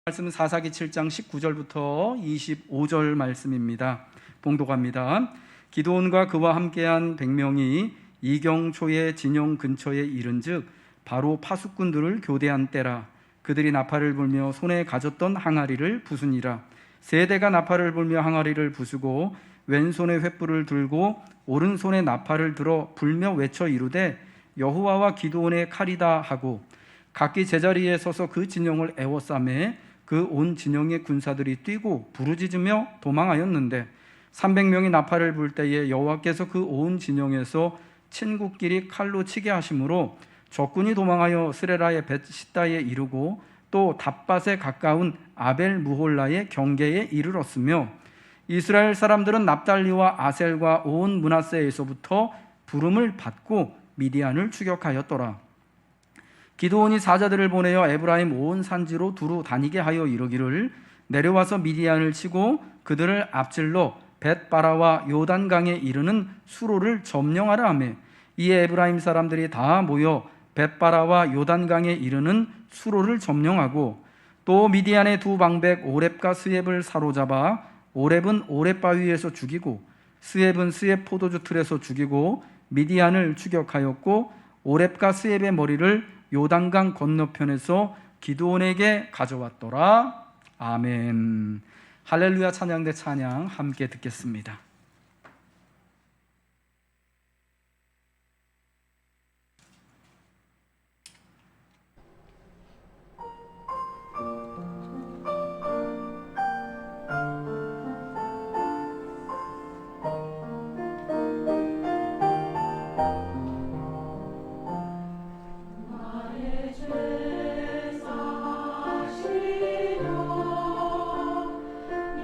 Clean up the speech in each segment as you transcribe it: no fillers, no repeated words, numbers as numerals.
말씀은 사사기 7장 19절부터 25절 말씀입니다. 봉독합니다. 기드온과 그와 함께한 100명이 이경초의 진영 근처에 이른즉 바로 파수꾼들을 교대한 때라. 그들이 나팔을 불며 손에 가졌던 항아리를 부수니라. 세 대가 나팔을 불며 항아리를 부수고 왼손에 횃불을 들고 오른손에 나팔을 들어 불며 외쳐 이르되 여호와와 기드온의 칼이다 하고 각기 제자리에 서서 그 진영을 에워싸매 그 온 진영의 군사들이 뛰고 부르짖으며 도망하였는데 300명이 나팔을 불 때에 여호와께서 그 온 진영에서 친구끼리 칼로 치게 하심으로 적군이 도망하여 스레라의 벳시다에 이르고 또 답밭에 가까운 아벨 무홀라의 경계에 이르렀으며 이스라엘 사람들은 납달리와 아셀과 온 므낫세에서부터 부름을 받고 미디안을 추격하였더라. 기드온이 사자들을 보내어 에브라임 온 산지로 두루 다니게 하여 이르기를 내려와서 미디안을 치고 그들을 앞질러 벳바라와 요단강에 이르는 수로를 점령하라 하며 이에 에브라임 사람들이 다 모여 벳바라와 요단강에 이르는 수로를 점령하고 또 미디안의 두 방백 오렙과 스엡을 사로잡아 오렙은 오렙 바위에서 죽이고 스엡은 스엡 포도주 틀에서 죽이고 미디안을 추격하였고 오렙과 스엡의 머리를 요단강 건너편에서 기드온에게 가져왔더라. 아멘. 할렐루야 찬양대 찬양 함께 듣겠습니다.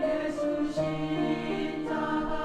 예수 십자가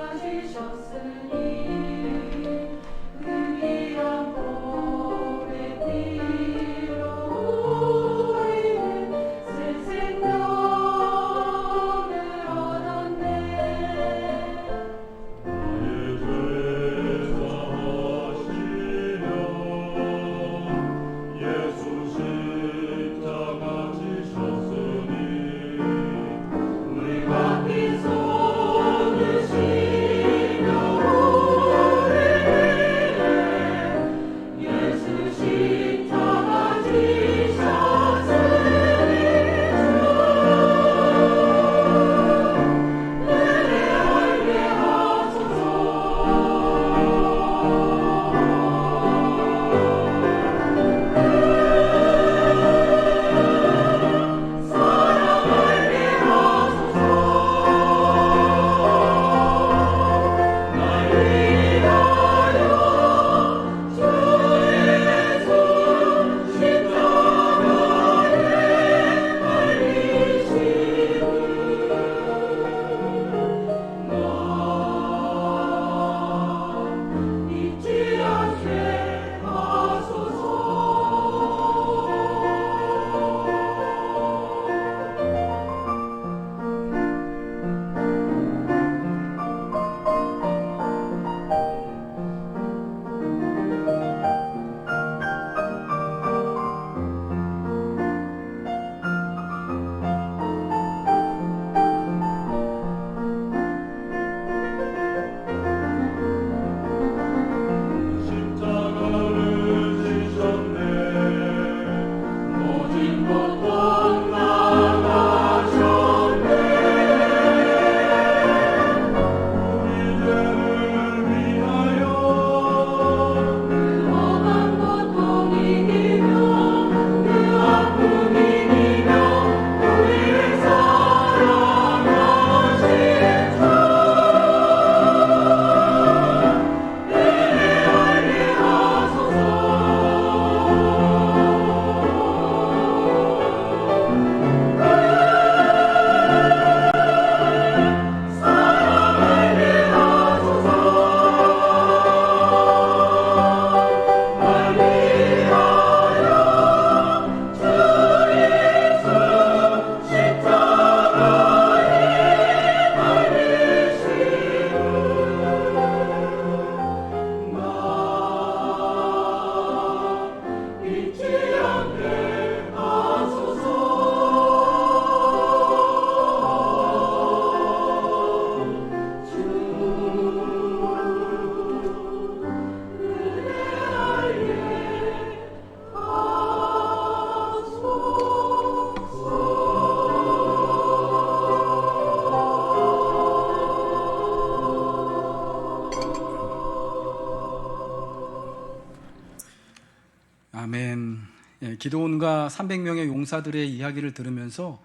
아멘. 예, 기드온과 300명의 용사들의 이야기를 들으면서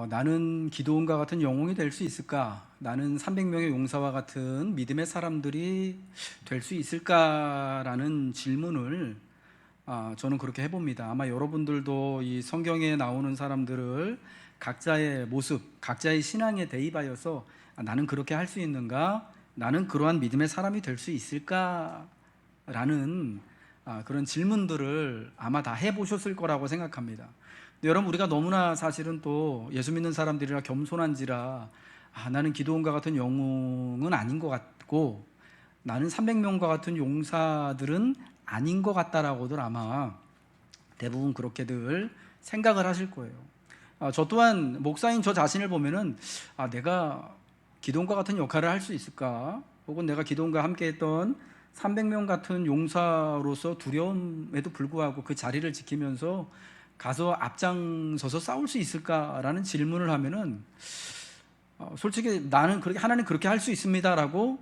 나는 기드온과 같은 영웅이 될 수 있을까? 나는 300명의 용사와 같은 믿음의 사람들이 될 수 있을까라는 질문을 저는 그렇게 해봅니다. 아마 여러분들도 이 성경에 나오는 사람들을 각자의 모습, 각자의 신앙에 대입하여서 나는 그렇게 할 수 있는가? 나는 그러한 믿음의 사람이 될 수 있을까? 라는 그런 질문들을 아마 다 해보셨을 거라고 생각합니다. 근데 여러분, 우리가 너무나 사실은 또 예수 믿는 사람들이라 겸손한지라 나는 기드온과 같은 영웅은 아닌 것 같고 나는 300명과 같은 용사들은 아닌 것 같다라고들 아마 대부분 그렇게들 생각을 하실 거예요. 저 또한 목사인 저 자신을 보면은 내가 기드온과 같은 역할을 할 수 있을까? 혹은 내가 기드온과 함께했던 300명 같은 용사로서 두려움에도 불구하고 그 자리를 지키면서 가서 앞장서서 싸울 수 있을까라는 질문을 하면은 솔직히 나는 그렇게 하나님 그렇게 할 수 있습니다라고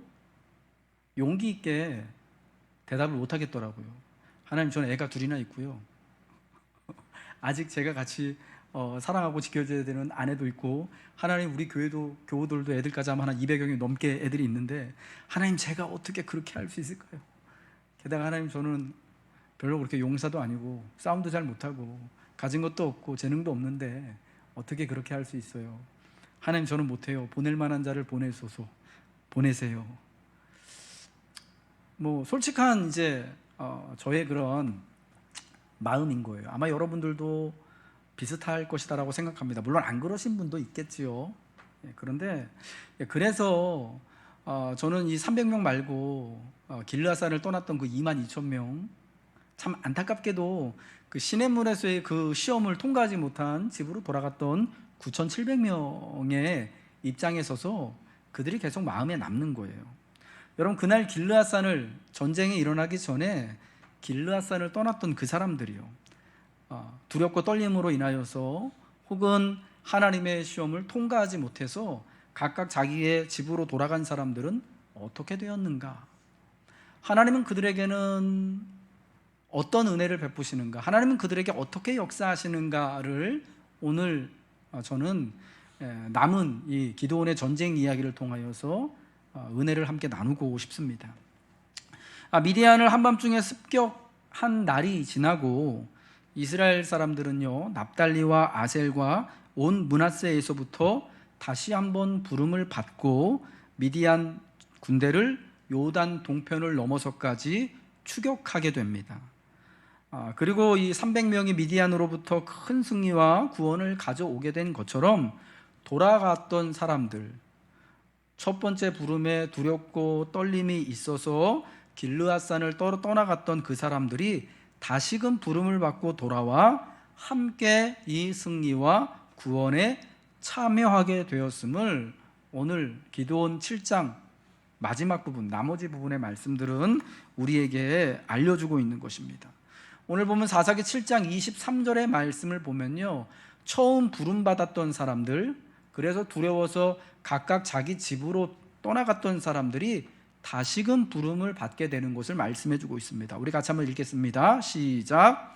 용기 있게 대답을 못 하겠더라고요. 하나님, 저는 애가 둘이나 있고요. 아직 제가 같이 사랑하고 지켜줘야 되는 아내도 있고, 하나님 우리 교우들도 애들까지 하면 한 200명이 넘게 애들이 있는데 하나님 제가 어떻게 그렇게 할 수 있을까요? 게다가 하나님, 저는 별로 그렇게 용사도 아니고 싸움도 잘 못하고 가진 것도 없고 재능도 없는데 어떻게 그렇게 할 수 있어요? 하나님, 저는 못해요. 보낼 만한 자를 보내세요. 뭐 솔직한 이제 저의 그런 마음인 거예요. 아마 여러분들도 비슷할 것이다라고 생각합니다. 물론 안 그러신 분도 있겠지요. 그런데 그래서 저는 이 300명 말고 길르앗산을 떠났던 그 22,000명, 참 안타깝게도 그 시냇물에서의 그 시험을 통과하지 못한 집으로 돌아갔던 9,700명의 입장에 서서 그들이 계속 마음에 남는 거예요. 여러분, 그날 길르앗산을, 전쟁이 일어나기 전에 길르앗산을 떠났던 그 사람들이요, 두렵고 떨림으로 인하여서 혹은 하나님의 시험을 통과하지 못해서 각각 자기의 집으로 돌아간 사람들은 어떻게 되었는가? 하나님은 그들에게는 어떤 은혜를 베푸시는가? 하나님은 그들에게 어떻게 역사하시는가를 오늘 저는 남은 이 기드온의 전쟁 이야기를 통하여서 은혜를 함께 나누고 싶습니다. 미디안을 한밤중에 습격한 날이 지나고 이스라엘 사람들은요, 납달리와 아셀과 온 므낫세에서부터 다시 한번 부름을 받고 미디안 군대를 요단 동편을 넘어서까지 추격하게 됩니다. 그리고 이 300명이 미디안으로부터 큰 승리와 구원을 가져오게 된 것처럼 돌아갔던 사람들, 첫 번째 부름에 두렵고 떨림이 있어서 길르앗산을 떠나갔던 그 사람들이 다시금 부름을 받고 돌아와 함께 이 승리와 구원에 참여하게 되었음을 오늘 기드온 7장 마지막 부분, 나머지 부분의 말씀들은 우리에게 알려주고 있는 것입니다. 오늘 보면 사사기 7장 23절의 말씀을 보면요, 처음 부름받았던 사람들, 그래서 두려워서 각각 자기 집으로 떠나갔던 사람들이 다시금 부름을 받게 되는 것을 말씀해 주고 있습니다. 우리 같이 한번 읽겠습니다. 시작.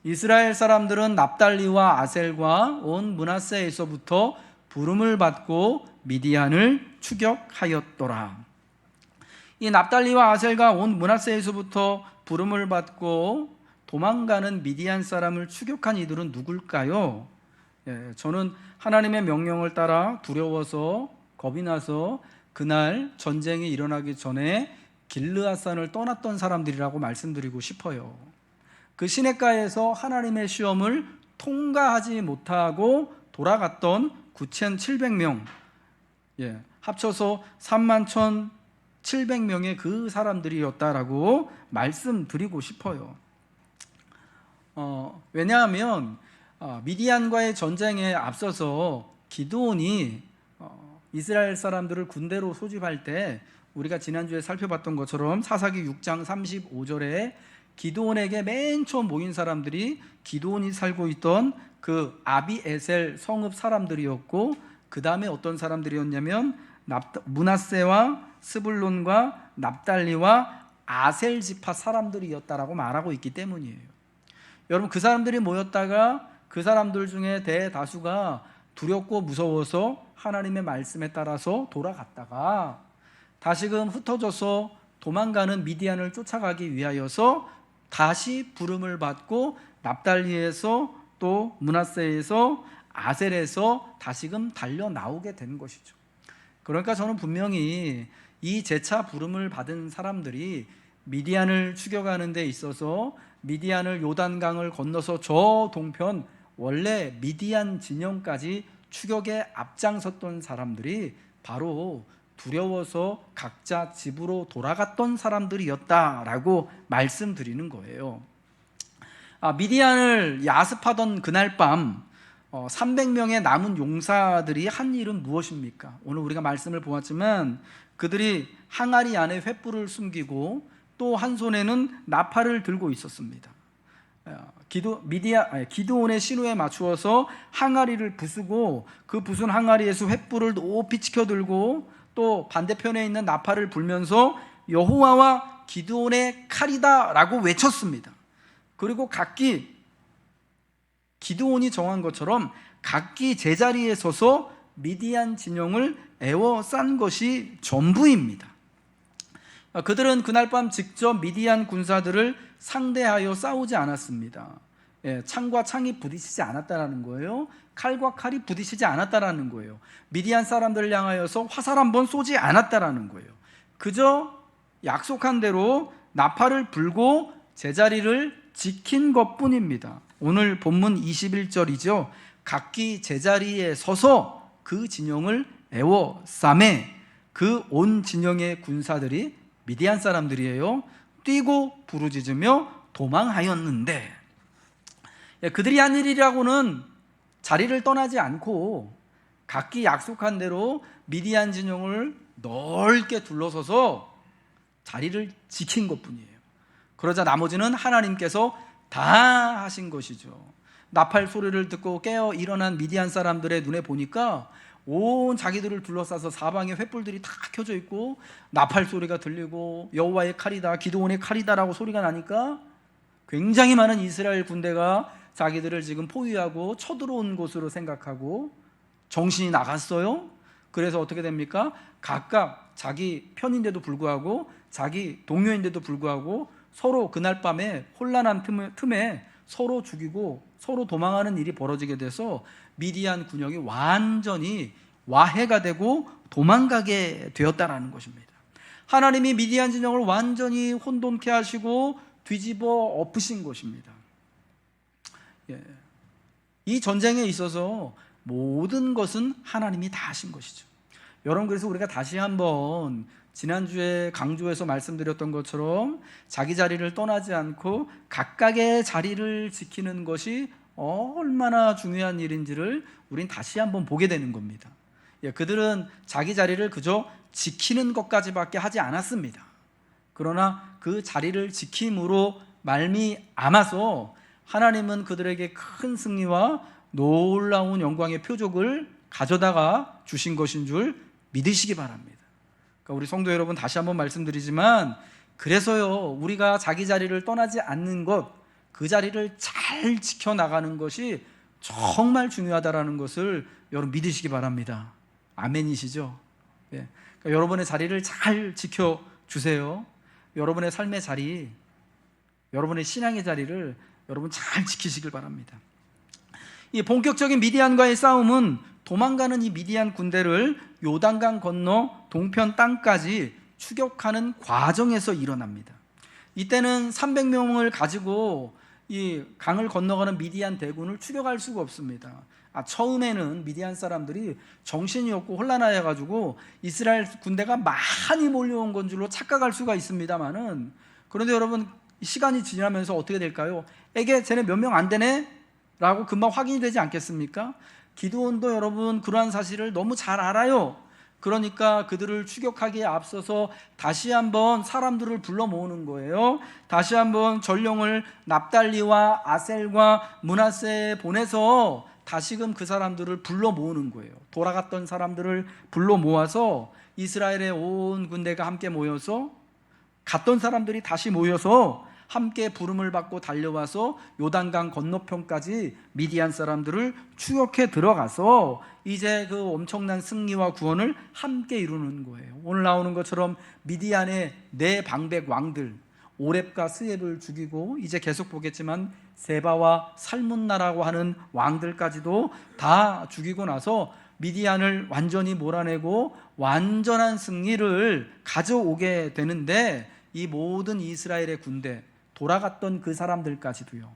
이스라엘 사람들은 납달리와 아셀과 온 므낫세에서부터 부름을 받고 미디안을 추격하였더라. 이 납달리와 아셀과 온 므낫세에서부터 부름을 받고 도망가는 미디안 사람을 추격한 이들은 누굴까요? 저는 하나님의 명령을 따라 두려워서 겁이 나서 그날 전쟁이 일어나기 전에 길르앗산을 떠났던 사람들이라고 말씀드리고 싶어요. 그 시냇가에서 하나님의 시험을 통과하지 못하고 돌아갔던 9,700명, 합쳐서 31,700명의 그 사람들이었다라고 말씀드리고 싶어요. 왜냐하면 미디안과의 전쟁에 앞서서 기드온이 이스라엘 사람들을 군대로 소집할 때 우리가 지난주에 살펴봤던 것처럼 사사기 6장 35절에 기드온에게 맨 처음 모인 사람들이 기드온이 살고 있던 그 아비에셀 성읍 사람들이었고, 그 다음에 어떤 사람들이었냐면 므낫세와 스불론과 납달리와 아셀 지파 사람들이었다라고 말하고 있기 때문이에요. 여러분, 그 사람들이 모였다가 그 사람들 중에 대다수가 두렵고 무서워서 하나님의 말씀에 따라서 돌아갔다가 다시금 흩어져서 도망가는 미디안을 쫓아가기 위하여서 다시 부름을 받고 납달리에서 또 므낫세에서 아셀에서 다시금 달려 나오게 된 것이죠. 그러니까 저는 분명히 이 재차 부름을 받은 사람들이 미디안을 추격하는 데 있어서 미디안을 요단강을 건너서 저 동편 원래 미디안 진영까지 추격에 앞장섰던 사람들이 바로 두려워서 각자 집으로 돌아갔던 사람들이었다라고 말씀드리는 거예요. 미디안을 야습하던 그날 밤 300명의 남은 용사들이 한 일은 무엇입니까? 오늘 우리가 말씀을 보았지만 그들이 항아리 안에 횃불을 숨기고 또 한 손에는 나팔을 들고 있었습니다. 기드온의 신호에 맞추어서 항아리를 부수고 그 부순 항아리에서 횃불을 높이 치켜들고 또 반대편에 있는 나팔을 불면서 여호와와 기드온의 칼이다 라고 외쳤습니다. 그리고 각기 기드온이 정한 것처럼 각기 제자리에 서서 미디안 진영을 에워싼 것이 전부입니다. 그들은 그날 밤 직접 미디안 군사들을 상대하여 싸우지 않았습니다. 창과 창이 부딪히지 않았다라는 거예요. 칼과 칼이 부딪히지 않았다라는 거예요. 미디안 사람들을 향하여서 화살 한번 쏘지 않았다라는 거예요. 그저 약속한 대로 나팔을 불고 제자리를 지킨 것뿐입니다. 오늘 본문 21절이죠. 각기 제자리에 서서 그 진영을 에워싸매 그 온 진영의 군사들이 미디안 사람들이에요. 뛰고 부르짖으며 도망하였는데, 그들이 한 일이라고는 자리를 떠나지 않고 각기 약속한 대로 미디안 진영을 넓게 둘러서서 자리를 지킨 것뿐이에요. 그러자 나머지는 하나님께서 다 하신 것이죠. 나팔 소리를 듣고 깨어 일어난 미디안 사람들의 눈에 보니까 온 자기들을 둘러싸서 사방에 횃불들이 다 켜져 있고 나팔 소리가 들리고 여호와의 칼이다, 기드온의 칼이다라고 소리가 나니까 굉장히 많은 이스라엘 군대가 자기들을 지금 포위하고 쳐들어온 곳으로 생각하고 정신이 나갔어요. 그래서 어떻게 됩니까? 각각 자기 편인데도 불구하고 자기 동료인데도 불구하고 서로 그날 밤에 혼란한 틈에 서로 죽이고 서로 도망하는 일이 벌어지게 돼서 미디안 군영이 완전히 와해가 되고 도망가게 되었다라는 것입니다. 하나님이 미디안 진영을 완전히 혼돈케 하시고 뒤집어 엎으신 것입니다. 이 전쟁에 있어서 모든 것은 하나님이 다 하신 것이죠. 여러분, 그래서 우리가 다시 한번 지난주에 강조해서 말씀드렸던 것처럼 자기 자리를 떠나지 않고 각각의 자리를 지키는 것이 얼마나 중요한 일인지를 우린 다시 한번 보게 되는 겁니다. 그들은 자기 자리를 그저 지키는 것까지밖에 하지 않았습니다. 그러나 그 자리를 지킴으로 말미암아서 하나님은 그들에게 큰 승리와 놀라운 영광의 표적을 가져다가 주신 것인 줄 믿으시기 바랍니다. 그러니까 우리 성도 여러분, 다시 한번 말씀드리지만 그래서요, 우리가 자기 자리를 떠나지 않는 것, 그 자리를 잘 지켜나가는 것이 정말 중요하다는 것을 여러분 믿으시기 바랍니다. 아멘이시죠? 그러니까 여러분의 자리를 잘 지켜주세요. 여러분의 삶의 자리, 여러분의 신앙의 자리를 여러분 잘 지키시길 바랍니다. 이 본격적인 미디안과의 싸움은 도망가는 이 미디안 군대를 요단강 건너 동편 땅까지 추격하는 과정에서 일어납니다. 이때는 300명을 가지고 이 강을 건너가는 미디안 대군을 추격할 수가 없습니다. 처음에는 미디안 사람들이 정신이 없고 혼란하여 가지고 이스라엘 군대가 많이 몰려온 건 줄로 착각할 수가 있습니다만은, 그런데 여러분, 시간이 지나면서 어떻게 될까요? 에게 쟤네 몇 명 안 되네? 라고 금방 확인이 되지 않겠습니까? 기드온도 여러분 그러한 사실을 너무 잘 알아요. 그러니까 그들을 추격하기에 앞서서 다시 한번 사람들을 불러 모으는 거예요. 다시 한번 전령을 납달리와 아셀과 므낫세에 보내서 다시금 그 사람들을 불러 모으는 거예요. 돌아갔던 사람들을 불러 모아서 이스라엘의 온 군대가 함께 모여서 갔던 사람들이 다시 모여서 함께 부름을 받고 달려와서 요단강 건너편까지 미디안 사람들을 추격해 들어가서 이제 그 엄청난 승리와 구원을 함께 이루는 거예요. 오늘 나오는 것처럼 미디안의 네 방백 왕들 오렙과 스엡을 죽이고, 이제 계속 보겠지만 세바와 살문나라고 하는 왕들까지도 다 죽이고 나서 미디안을 완전히 몰아내고 완전한 승리를 가져오게 되는데, 이 모든 이스라엘의 군대, 돌아갔던 그 사람들까지도요,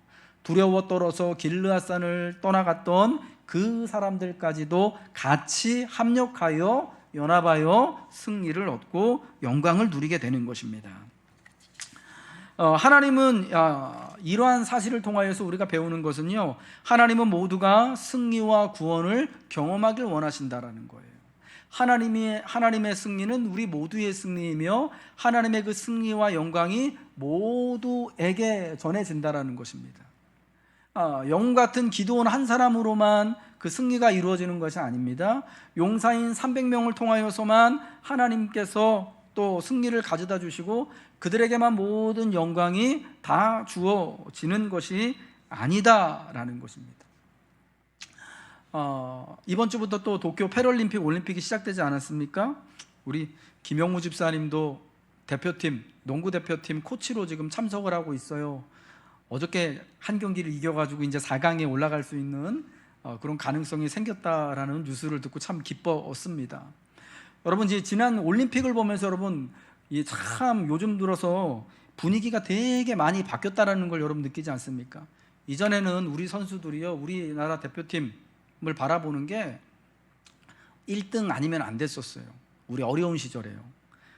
두려워 떨어서 길르앗산을 떠나갔던 그 사람들까지도 같이 합력하여 연합하여 승리를 얻고 영광을 누리게 되는 것입니다. 하나님은 이러한 사실을 통하여서 우리가 배우는 것은요, 하나님은 모두가 승리와 구원을 경험하길 원하신다라는 거예요. 하나님의 승리는 우리 모두의 승리이며, 하나님의 그 승리와 영광이 모두에게 전해진다라는 것입니다. 영웅 같은 기드온 한 사람으로만 그 승리가 이루어지는 것이 아닙니다. 용사인 300명을 통하여서만 하나님께서 또 승리를 가져다 주시고 그들에게만 모든 영광이 다 주어지는 것이 아니다라는 것입니다. 이번 주부터 또 도쿄 패럴림픽 올림픽이 시작되지 않았습니까? 우리 김영무 집사님도 대표팀, 농구 대표팀 코치로 지금 참석을 하고 있어요. 어저께 한 경기를 이겨가지고 이제 4강에 올라갈 수 있는 그런 가능성이 생겼다라는 뉴스를 듣고 참 기뻤습니다. 여러분, 지난 올림픽을 보면서 여러분, 참 요즘 들어서 분위기가 되게 많이 바뀌었다라는 걸 여러분 느끼지 않습니까? 이전에는 우리 선수들이요, 우리나라 대표팀을 바라보는 게 1등 아니면 안 됐었어요. 우리 어려운 시절에요.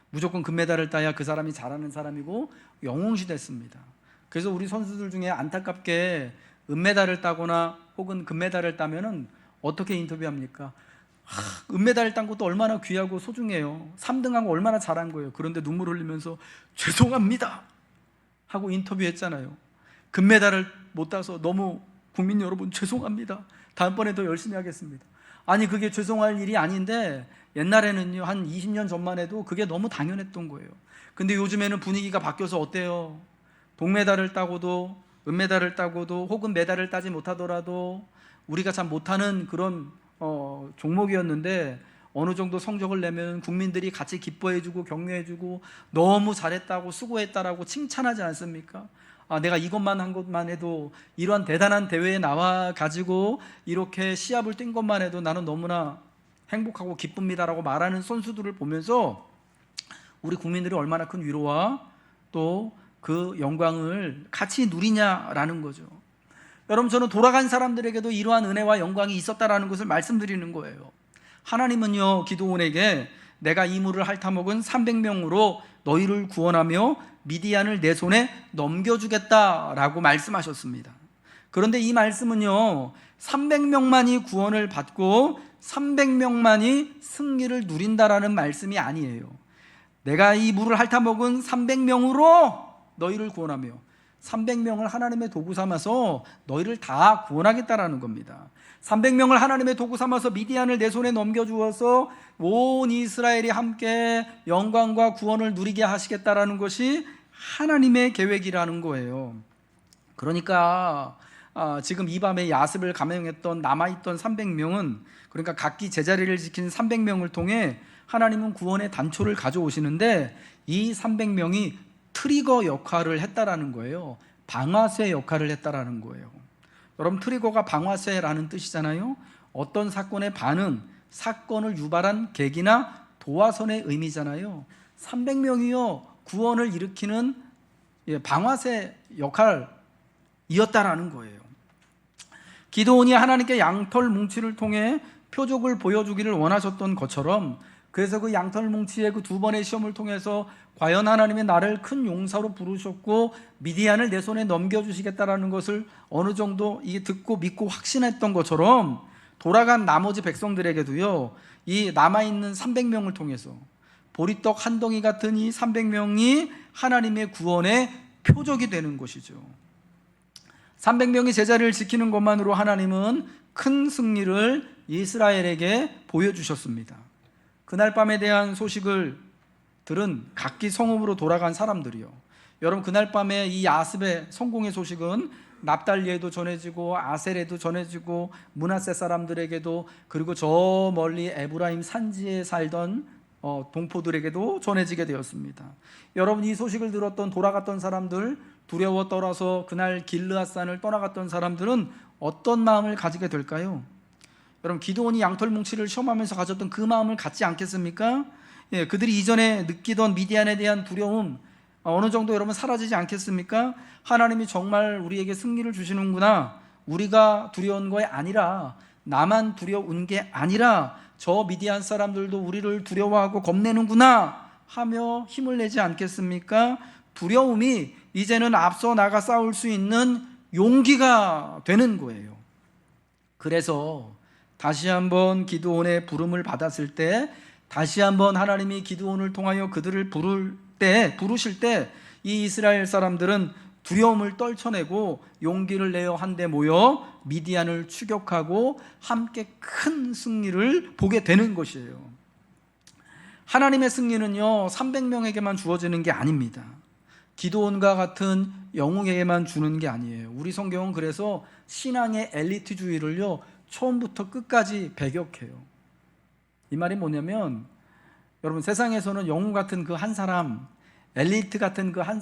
무조건 금메달을 따야 그 사람이 잘하는 사람이고 영웅시 됐습니다. 그래서 우리 선수들 중에 안타깝게 은메달을 따거나 혹은 금메달을 따면은 어떻게 인터뷰합니까? 은메달을 딴 것도 얼마나 귀하고 소중해요. 3등한 거 얼마나 잘한 거예요. 그런데 눈물 흘리면서 죄송합니다 하고 인터뷰했잖아요. 금메달을 못 따서 너무 국민 여러분 죄송합니다. 다음번에 더 열심히 하겠습니다. 아니, 그게 죄송할 일이 아닌데 옛날에는요, 한 20년 전만 해도 그게 너무 당연했던 거예요. 근데 요즘에는 분위기가 바뀌어서 어때요? 동메달을 따고도 은메달을 따고도 혹은 메달을 따지 못하더라도 우리가 참 못하는 그런 종목이었는데, 어느 정도 성적을 내면 국민들이 같이 기뻐해주고 격려해주고 너무 잘했다고 수고했다라고 칭찬하지 않습니까? 내가 이것만 한 것만 해도, 이러한 대단한 대회에 나와가지고 이렇게 시합을 뛴 것만 해도 나는 너무나 행복하고 기쁩니다라고 말하는 선수들을 보면서 우리 국민들이 얼마나 큰 위로와 또 그 영광을 같이 누리냐라는 거죠. 여러분, 저는 돌아간 사람들에게도 이러한 은혜와 영광이 있었다라는 것을 말씀드리는 거예요. 하나님은요, 기드온에게 내가 이 물을 핥아먹은 300명으로 너희를 구원하며 미디안을 내 손에 넘겨주겠다라고 말씀하셨습니다. 그런데 이 말씀은요, 300명만이 구원을 받고 300명만이 승리를 누린다라는 말씀이 아니에요. 내가 이 물을 핥아먹은 300명으로 너희를 구원하며, 300명을 하나님의 도구 삼아서 너희를 다 구원하겠다라는 겁니다. 300명을 하나님의 도구 삼아서 미디안을 내 손에 넘겨주어서 온 이스라엘이 함께 영광과 구원을 누리게 하시겠다라는 것이 하나님의 계획이라는 거예요. 그러니까 지금 이 밤에 야습을 감행했던 남아있던 300명은, 그러니까 각기 제자리를 지킨 300명을 통해 하나님은 구원의 단초를 가져오시는데, 이 300명이 트리거 역할을 했다라는 거예요. 방아쇠 역할을 했다라는 거예요. 여러분, 트리거가 방아쇠라는 뜻이잖아요. 어떤 사건의 반응, 사건을 유발한 계기나 도화선의 의미잖아요. 300명이요 구원을 일으키는 방아쇠 역할이었다라는 거예요. 기드온이 하나님께 양털 뭉치를 통해 표적을 보여주기를 원하셨던 것처럼, 그래서 그 양털 뭉치의 그 2번의 시험을 통해서 과연 하나님이 나를 큰 용사로 부르셨고 미디안을 내 손에 넘겨주시겠다라는 것을 어느 정도 듣고 믿고 확신했던 것처럼, 돌아간 나머지 백성들에게도요, 이 남아있는 300명을 통해서 보리떡 한 덩이 같은 이 300명이 하나님의 구원의 표적이 되는 것이죠. 300명이 제자리를 지키는 것만으로 하나님은 큰 승리를 이스라엘에게 보여주셨습니다. 그날 밤에 대한 소식을 들은 각기 성읍으로 돌아간 사람들이요, 여러분, 그날 밤에 이 야습의 성공의 소식은 납달리에도 전해지고 아셀에도 전해지고 므낫세 사람들에게도, 그리고 저 멀리 에브라임 산지에 살던 동포들에게도 전해지게 되었습니다. 여러분, 이 소식을 들었던 돌아갔던 사람들, 두려워 떨어서 그날 길르앗산을 떠나갔던 사람들은 어떤 마음을 가지게 될까요? 여러분, 기드온이 양털 뭉치를 시험하면서 가졌던 그 마음을 갖지 않겠습니까? 그들이 이전에 느끼던 미디안에 대한 두려움 어느 정도 여러분 사라지지 않겠습니까? 하나님이 정말 우리에게 승리를 주시는구나, 우리가 두려운 게 아니라, 나만 두려운 게 아니라 저 미디안 사람들도 우리를 두려워하고 겁내는구나 하며 힘을 내지 않겠습니까? 두려움이 이제는 앞서 나가 싸울 수 있는 용기가 되는 거예요. 그래서 다시 한번 기드온의 부름을 받았을 때, 다시 한번 하나님이 기드온을 통하여 그들을 부르실 때 이 이스라엘 사람들은 두려움을 떨쳐내고 용기를 내어 한데 모여 미디안을 추격하고 함께 큰 승리를 보게 되는 것이에요. 하나님의 승리는요 300명에게만 주어지는 게 아닙니다. 기드온과 같은 영웅에게만 주는 게 아니에요. 우리 성경은 그래서 신앙의 엘리트주의를요 처음부터 끝까지 배격해요. 이 말이 뭐냐면, 여러분, 세상에서는 영웅 같은 그 한 사람, 엘리트 같은 그 한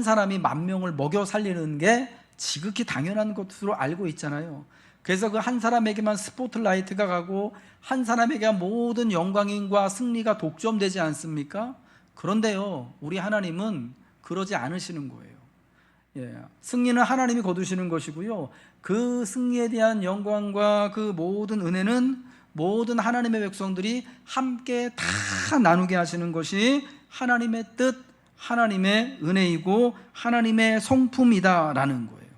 사람이 만 명을 먹여 살리는 게 지극히 당연한 것으로 알고 있잖아요. 그래서 그 한 사람에게만 스포트라이트가 가고 한 사람에게 모든 영광과 승리가 독점되지 않습니까? 그런데요, 우리 하나님은 그러지 않으시는 거예요. 승리는 하나님이 거두시는 것이고요, 그 승리에 대한 영광과 그 모든 은혜는 모든 하나님의 백성들이 함께 다 나누게 하시는 것이 하나님의 뜻, 하나님의 은혜이고 하나님의 성품이다라는 거예요.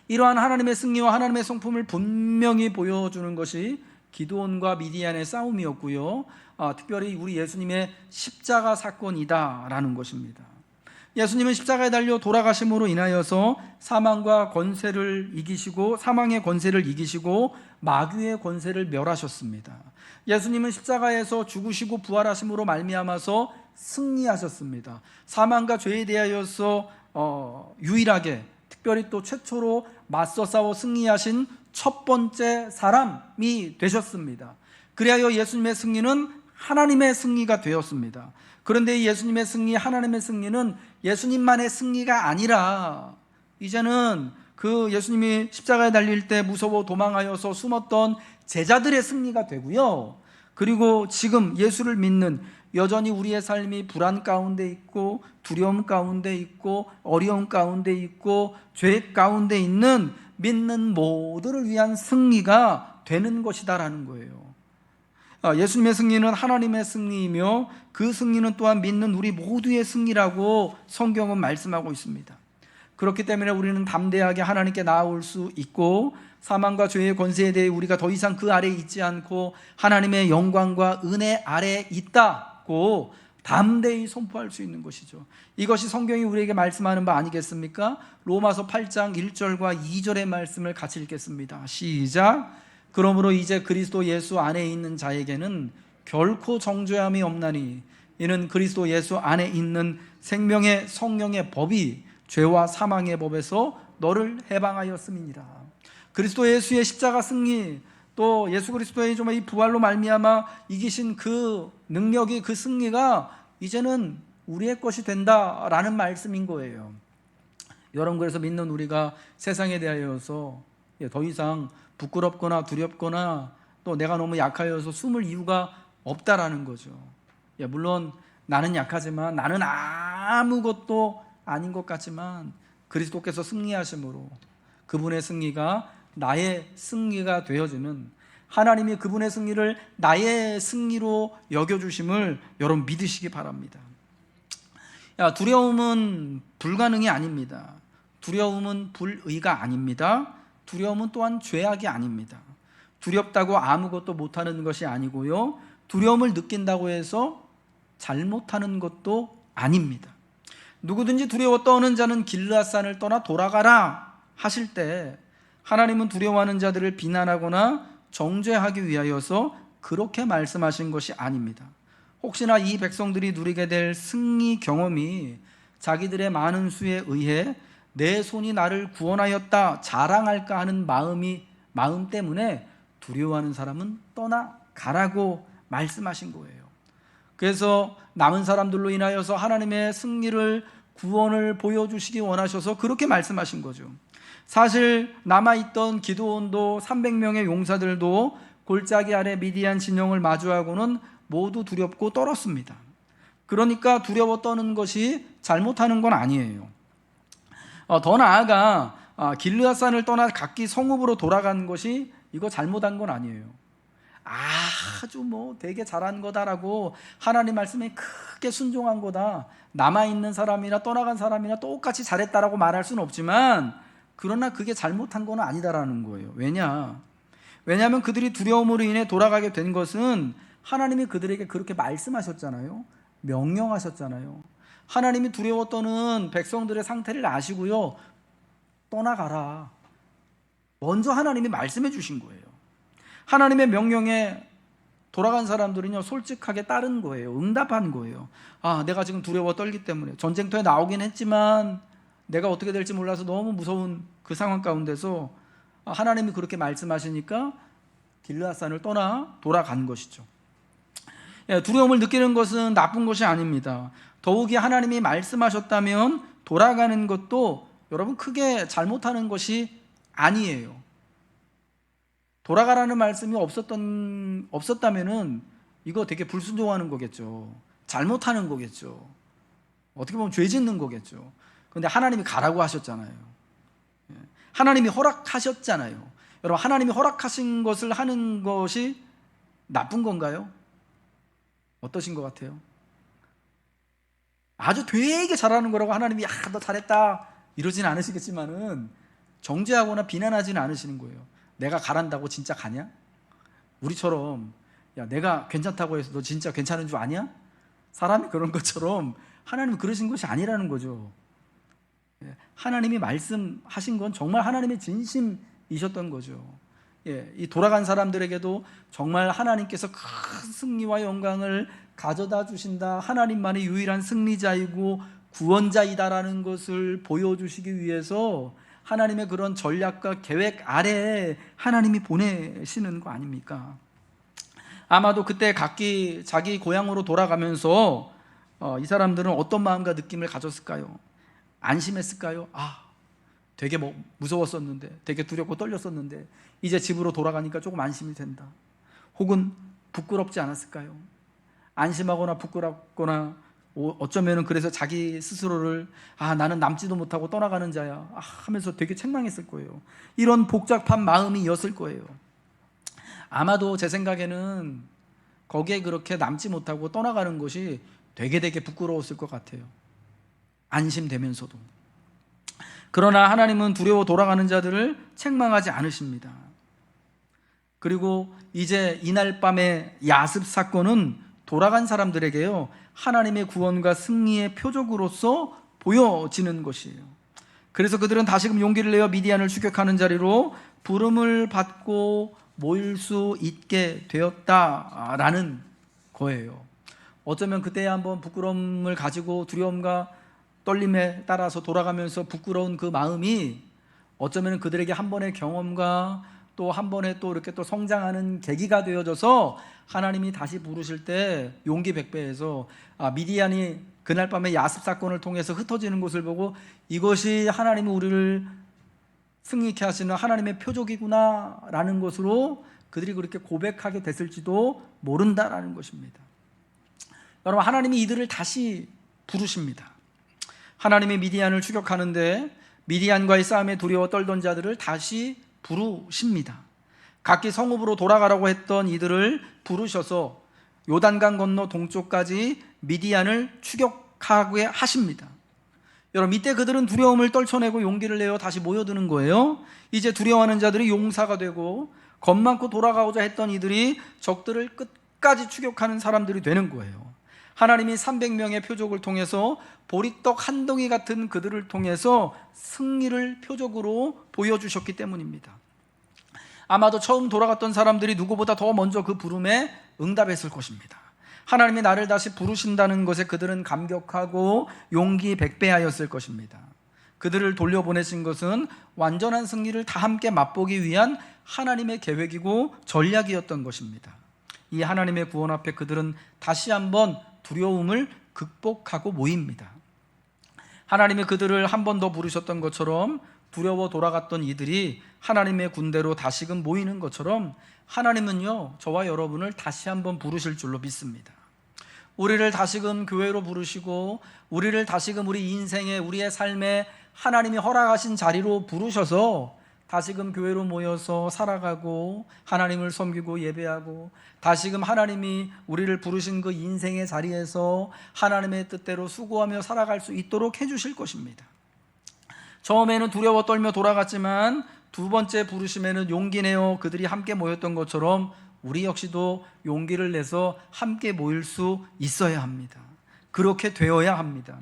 이러한 하나님의 승리와 하나님의 성품을 분명히 보여주는 것이 기드온과 미디안의 싸움이었고요, 특별히 우리 예수님의 십자가 사건이다라는 것입니다. 예수님은 십자가에 달려 돌아가심으로 인하여서 사망의 권세를 이기시고 마귀의 권세를 멸하셨습니다. 예수님은 십자가에서 죽으시고 부활하심으로 말미암아서 승리하셨습니다. 사망과 죄에 대하여서 유일하게, 특별히 또 최초로 맞서 싸워 승리하신 첫 번째 사람이 되셨습니다. 그리하여 예수님의 승리는 하나님의 승리가 되었습니다. 그런데 예수님의 승리, 하나님의 승리는 예수님만의 승리가 아니라 이제는 그 예수님이 십자가에 달릴 때 무서워 도망하여서 숨었던 제자들의 승리가 되고요, 그리고 지금 예수를 믿는, 여전히 우리의 삶이 불안 가운데 있고 두려움 가운데 있고 어려움 가운데 있고 죄 가운데 있는 믿는 모두를 위한 승리가 되는 것이다라는 거예요. 예수님의 승리는 하나님의 승리이며 그 승리는 또한 믿는 우리 모두의 승리라고 성경은 말씀하고 있습니다. 그렇기 때문에 우리는 담대하게 하나님께 나아올 수 있고, 사망과 죄의 권세에 대해 우리가 더 이상 그 아래에 있지 않고 하나님의 영광과 은혜 아래에 있다고 담대히 선포할 수 있는 것이죠. 이것이 성경이 우리에게 말씀하는 바 아니겠습니까? 로마서 8장 1절과 2절의 말씀을 같이 읽겠습니다. 시작. 그러므로 이제 그리스도 예수 안에 있는 자에게는 결코 정죄함이 없나니, 이는 그리스도 예수 안에 있는 생명의 성령의 법이 죄와 사망의 법에서 너를 해방하였음이니라. 그리스도 예수의 십자가 승리, 또 예수 그리스도의 이 부활로 말미암아 이기신 그 능력이, 그 승리가 이제는 우리의 것이 된다라는 말씀인 거예요. 여러분, 그래서 믿는 우리가 세상에 대하여서 더 이상 부끄럽거나 두렵거나 또 내가 너무 약하여서 숨을 이유가 없다라는 거죠. 물론 나는 약하지만, 나는 아무것도 아닌 것 같지만 그리스도께서 승리하심으로 그분의 승리가 나의 승리가 되어지는, 하나님이 그분의 승리를 나의 승리로 여겨주심을 여러분 믿으시기 바랍니다. 두려움은 불가능이 아닙니다. 두려움은 불의가 아닙니다. 두려움은 또한 죄악이 아닙니다. 두렵다고 아무것도 못하는 것이 아니고요, 두려움을 느낀다고 해서 잘못하는 것도 아닙니다. 누구든지 두려워 떠는 자는 길르앗산을 떠나 돌아가라 하실 때, 하나님은 두려워하는 자들을 비난하거나 정죄하기 위하여서 그렇게 말씀하신 것이 아닙니다. 혹시나 이 백성들이 누리게 될 승리 경험이 자기들의 많은 수에 의해 내 손이 나를 구원하였다 자랑할까 하는 마음 때문에 두려워하는 사람은 떠나가라고 말씀하신 거예요. 그래서 남은 사람들로 인하여서 하나님의 승리를, 구원을 보여주시기 원하셔서 그렇게 말씀하신 거죠. 사실 남아있던 기드온도 300명의 용사들도 골짜기 아래 미디안 진영을 마주하고는 모두 두렵고 떨었습니다. 그러니까 두려워 떠는 것이 잘못하는 건 아니에요. 더 나아가 길르앗산을 떠나 각기 성읍으로 돌아간 것이 이거 잘못한 건 아니에요. 아주 되게 잘한 거다라고 하나님 말씀에 크게 순종한 거다, 남아있는 사람이나 떠나간 사람이나 똑같이 잘했다라고 말할 수는 없지만, 그러나 그게 잘못한 건 아니다라는 거예요. 왜냐하면 그들이 두려움으로 인해 돌아가게 된 것은 하나님이 그들에게 그렇게 말씀하셨잖아요. 명령하셨잖아요. 하나님이 두려워 떠는 백성들의 상태를 아시고요, 떠나가라, 먼저 하나님이 말씀해 주신 거예요. 하나님의 명령에 돌아간 사람들은요, 솔직하게 따른 거예요. 응답한 거예요. 내가 지금 두려워 떨기 때문에 전쟁터에 나오긴 했지만 내가 어떻게 될지 몰라서 너무 무서운 그 상황 가운데서 하나님이 그렇게 말씀하시니까 길르앗산을 떠나 돌아간 것이죠. 두려움을 느끼는 것은 나쁜 것이 아닙니다. 더욱이 하나님이 말씀하셨다면 돌아가는 것도 여러분 크게 잘못하는 것이 아니에요. 돌아가라는 말씀이 없었다면은 이거 되게 불순종하는 거겠죠. 잘못하는 거겠죠. 어떻게 보면 죄 짓는 거겠죠. 그런데 하나님이 가라고 하셨잖아요. 하나님이 허락하셨잖아요. 여러분, 하나님이 허락하신 것을 하는 것이 나쁜 건가요? 어떠신 것 같아요? 아주 되게 잘하는 거라고 하나님이 너 잘했다 이러진 않으시겠지만은 정죄하거나 비난하지는 않으시는 거예요. 내가 가란다고 진짜 가냐? 우리처럼 내가 괜찮다고 해서 너 진짜 괜찮은 줄 아냐? 사람이 그런 것처럼 하나님은 그러신 것이 아니라는 거죠. 하나님이 말씀하신 건 정말 하나님의 진심이셨던 거죠. 이 돌아간 사람들에게도 정말 하나님께서 큰 승리와 영광을 가져다 주신다, 하나님만이 유일한 승리자이고 구원자이다라는 것을 보여주시기 위해서 하나님의 그런 전략과 계획 아래에 하나님이 보내시는 거 아닙니까? 아마도 그때 각기 자기 고향으로 돌아가면서 이 사람들은 어떤 마음과 느낌을 가졌을까요? 안심했을까요? 되게 무서웠었는데, 되게 두렵고 떨렸었는데 이제 집으로 돌아가니까 조금 안심이 된다. 혹은 부끄럽지 않았을까요? 안심하거나 부끄럽거나 어쩌면은 그래서 자기 스스로를 나는 남지도 못하고 떠나가는 자야 하면서 되게 책망했을 거예요. 이런 복잡한 마음이었을 거예요. 아마도 제 생각에는 거기에 그렇게 남지 못하고 떠나가는 것이 되게 부끄러웠을 것 같아요. 안심되면서도. 그러나 하나님은 두려워 돌아가는 자들을 책망하지 않으십니다. 그리고 이제 이날 밤의 야습 사건은 돌아간 사람들에게요, 하나님의 구원과 승리의 표적으로서 보여지는 것이에요. 그래서 그들은 다시금 용기를 내어 미디안을 추격하는 자리로 부름을 받고 모일 수 있게 되었다라는 거예요. 어쩌면 그때 한번 부끄러움을 가지고 두려움과 떨림에 따라서 돌아가면서 부끄러운 그 마음이 어쩌면 그들에게 한 번의 경험과 또 한 번에 또 이렇게 또 성장하는 계기가 되어져서 하나님이 다시 부르실 때 용기 백배해서 미디안이 그날 밤에 야습 사건을 통해서 흩어지는 것을 보고 이것이 하나님이 우리를 승리케 하시는 하나님의 표적이구나 라는 것으로 그들이 그렇게 고백하게 됐을지도 모른다라는 것입니다. 여러분, 하나님이 이들을 다시 부르십니다. 하나님이 미디안을 추격하는데 미디안과의 싸움에 두려워 떨던 자들을 다시 부르십니다. 각기 성읍으로 돌아가라고 했던 이들을 부르셔서 요단강 건너 동쪽까지 미디안을 추격하게 하십니다. 여러분, 이때 그들은 두려움을 떨쳐내고 용기를 내어 다시 모여드는 거예요. 이제 두려워하는 자들이 용사가 되고 겁 많고 돌아가고자 했던 이들이 적들을 끝까지 추격하는 사람들이 되는 거예요. 하나님이 300명의 표적을 통해서 보리떡 한 덩이 같은 그들을 통해서 승리를 표적으로 보여주셨기 때문입니다. 아마도 처음 돌아갔던 사람들이 누구보다 더 먼저 그 부름에 응답했을 것입니다. 하나님이 나를 다시 부르신다는 것에 그들은 감격하고 용기 백배하였을 것입니다. 그들을 돌려보내신 것은 완전한 승리를 다 함께 맛보기 위한 하나님의 계획이고 전략이었던 것입니다. 이 하나님의 구원 앞에 그들은 다시 한번 두려움을 극복하고 모입니다. 하나님이 그들을 한 번 더 부르셨던 것처럼 두려워 돌아갔던 이들이 하나님의 군대로 다시금 모이는 것처럼 하나님은요, 저와 여러분을 다시 한번 부르실 줄로 믿습니다. 우리를 다시금 교회로 부르시고 우리를 다시금 우리 인생에, 우리의 삶에 하나님이 허락하신 자리로 부르셔서 다시금 교회로 모여서 살아가고 하나님을 섬기고 예배하고 다시금 하나님이 우리를 부르신 그 인생의 자리에서 하나님의 뜻대로 수고하며 살아갈 수 있도록 해주실 것입니다. 처음에는 두려워 떨며 돌아갔지만 두 번째 부르심에는 용기 내어 그들이 함께 모였던 것처럼 우리 역시도 용기를 내서 함께 모일 수 있어야 합니다. 그렇게 되어야 합니다.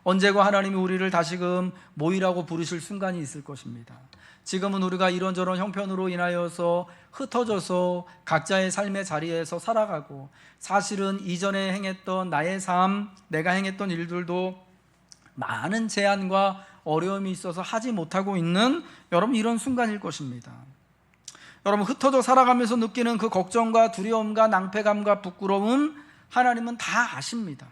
언제고 하나님이 우리를 다시금 모이라고 부르실 순간이 있을 것입니다. 지금은 우리가 이런저런 형편으로 인하여서 흩어져서 각자의 삶의 자리에서 살아가고 사실은 이전에 행했던 나의 삶, 내가 행했던 일들도 많은 제한과 어려움이 있어서 하지 못하고 있는 여러분 이런 순간일 것입니다. 여러분 흩어져 살아가면서 느끼는 그 걱정과 두려움과 낭패감과 부끄러움 하나님은 다 아십니다.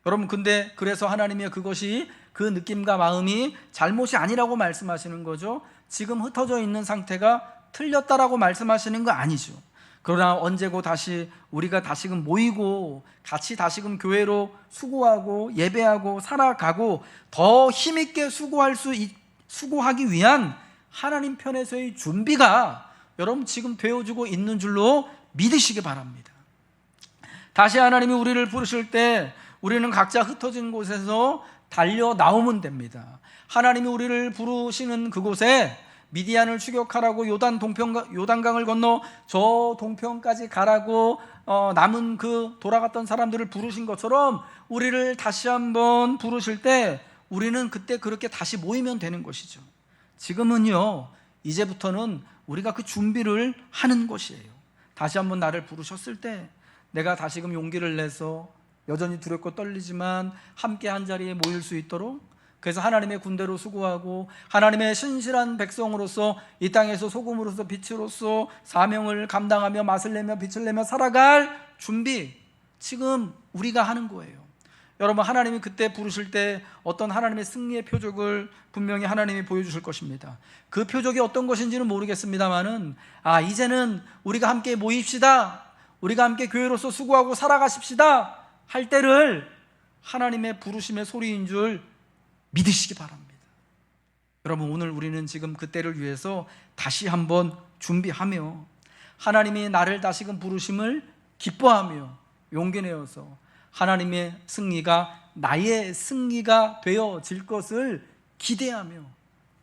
여러분 근데 그래서 하나님의 그것이 그 느낌과 마음이 잘못이 아니라고 말씀하시는 거죠. 지금 흩어져 있는 상태가 틀렸다라고 말씀하시는 거 아니죠. 그러나 언제고 다시 우리가 다시금 모이고 같이 다시금 교회로 수고하고 예배하고 살아가고 더 힘있게 수고하기 위한 하나님 편에서의 준비가 여러분 지금 되어지고 있는 줄로 믿으시기 바랍니다. 다시 하나님이 우리를 부르실 때 우리는 각자 흩어진 곳에서 달려 나오면 됩니다. 하나님이 우리를 부르시는 그곳에 미디안을 추격하라고 요단강을 건너 저 동편까지 가라고 남은 그 돌아갔던 사람들을 부르신 것처럼 우리를 다시 한번 부르실 때 우리는 그때 그렇게 다시 모이면 되는 것이죠. 지금은요, 이제부터는 우리가 그 준비를 하는 것이에요. 다시 한번 나를 부르셨을 때 내가 다시금 용기를 내서 여전히 두렵고 떨리지만 함께 한 자리에 모일 수 있도록, 그래서 하나님의 군대로 수고하고 하나님의 신실한 백성으로서 이 땅에서 소금으로서 빛으로서 사명을 감당하며 맛을 내며 빛을 내며 살아갈 준비, 지금 우리가 하는 거예요. 여러분 하나님이 그때 부르실 때 어떤 하나님의 승리의 표적을 분명히 하나님이 보여주실 것입니다. 그 표적이 어떤 것인지는 모르겠습니다만은 이제는 우리가 함께 모입시다, 우리가 함께 교회로서 수고하고 살아가십시다 할 때를 하나님의 부르심의 소리인 줄 믿으시기 바랍니다. 여러분 오늘 우리는 지금 그때를 위해서 다시 한번 준비하며 하나님이 나를 다시금 부르심을 기뻐하며 용기 내어서 하나님의 승리가 나의 승리가 되어질 것을 기대하며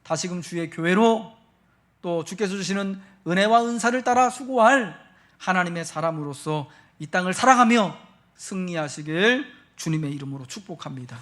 다시금 주의 교회로 또 주께서 주시는 은혜와 은사를 따라 수고할 하나님의 사람으로서 이 땅을 살아가며 승리하시길 주님의 이름으로 축복합니다.